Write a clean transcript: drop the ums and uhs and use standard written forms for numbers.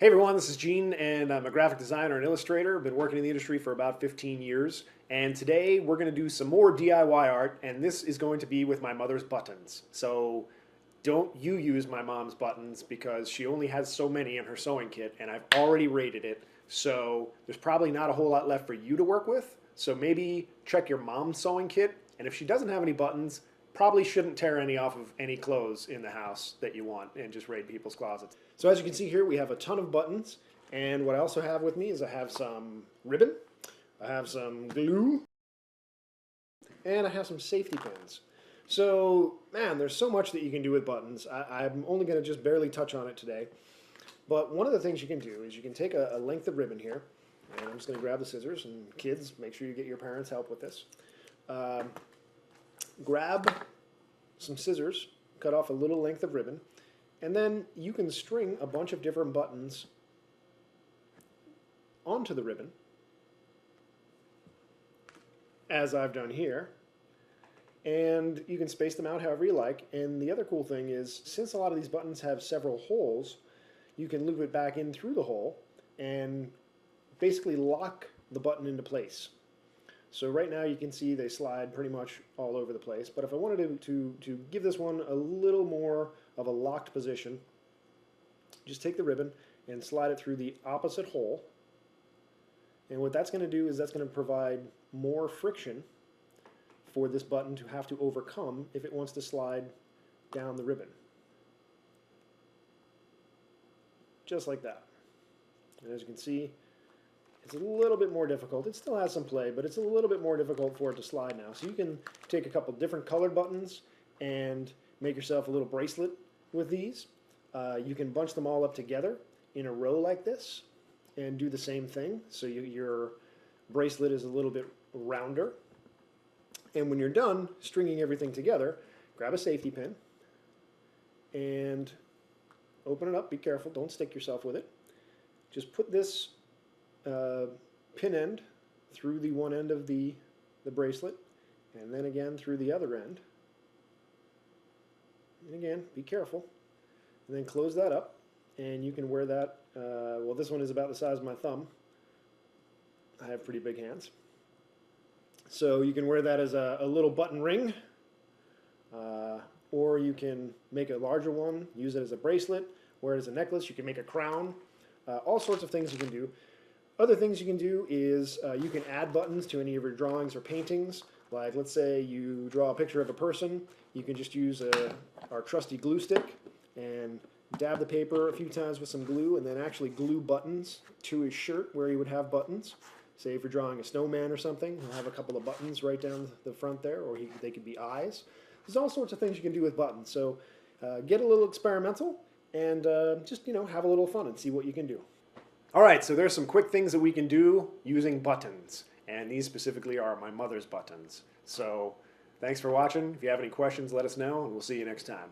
Hey everyone, this is Gene, and I'm a graphic designer and illustrator. Been working in the industry for about 15 years, and today we're going to do some more DIY art, and this is going to be with my mother's buttons. So don't you use my mom's buttons because she only has so many in her sewing kit, and I've already rated it. So there's probably not a whole lot left for you to work with. So maybe check your mom's sewing kit, and if she doesn't have any buttons, probably shouldn't tear any off of any clothes in the house that you want and just raid people's closets. So as you can see here, we have a ton of buttons. And what I also have with me is I have some ribbon, I have some glue, and I have some safety pins. So, man, there's so much that you can do with buttons. I'm only going to just barely touch on it today. But one of the things you can do is you can take a length of ribbon here, and I'm just going to grab the scissors, and kids, make sure you get your parents' help with this. Grab some scissors, cut off a little length of ribbon, and then you can string a bunch of different buttons onto the ribbon, as I've done here, and you can space them out however you like. And the other cool thing is, since a lot of these buttons have several holes, you can loop it back in through the hole and basically lock the button into place. So right now you can see they slide pretty much all over the place, but if I wanted to give this one a little more of a locked position, just take the ribbon and slide it through the opposite hole, and what that's going to do is that's going to provide more friction for this button to have to overcome if it wants to slide down the ribbon. Just like that. And as you can see, it's a little bit more difficult. It still has some play, but it's a little bit more difficult for it to slide now. So you can take a couple different colored buttons and make yourself a little bracelet with these. You can bunch them all up together in a row like this and do the same thing. So your bracelet is a little bit rounder. And when you're done stringing everything together, grab a safety pin and open it up. Be careful, don't stick yourself with it. Just put this pin end through the one end of the bracelet, and then again through the other end. And again, be careful. And then close that up, and you can wear that. Well, this one is about the size of my thumb. I have pretty big hands. So you can wear that as a little button ring, or you can make a larger one, use it as a bracelet, wear it as a necklace. You can make a crown. All sorts of things you can do. Other things you can do is you can add buttons to any of your drawings or paintings. Like, let's say you draw a picture of a person, you can just use our trusty glue stick and dab the paper a few times with some glue, and then actually glue buttons to his shirt where he would have buttons. Say if you're drawing a snowman or something, he'll have a couple of buttons right down the front there, or they could be eyes. There's all sorts of things you can do with buttons. So get a little experimental and just, have a little fun and see what you can do. All right, so there's some quick things that we can do using buttons, and these specifically are my mother's buttons. So thanks for watching. If you have any questions, let us know, and we'll see you next time.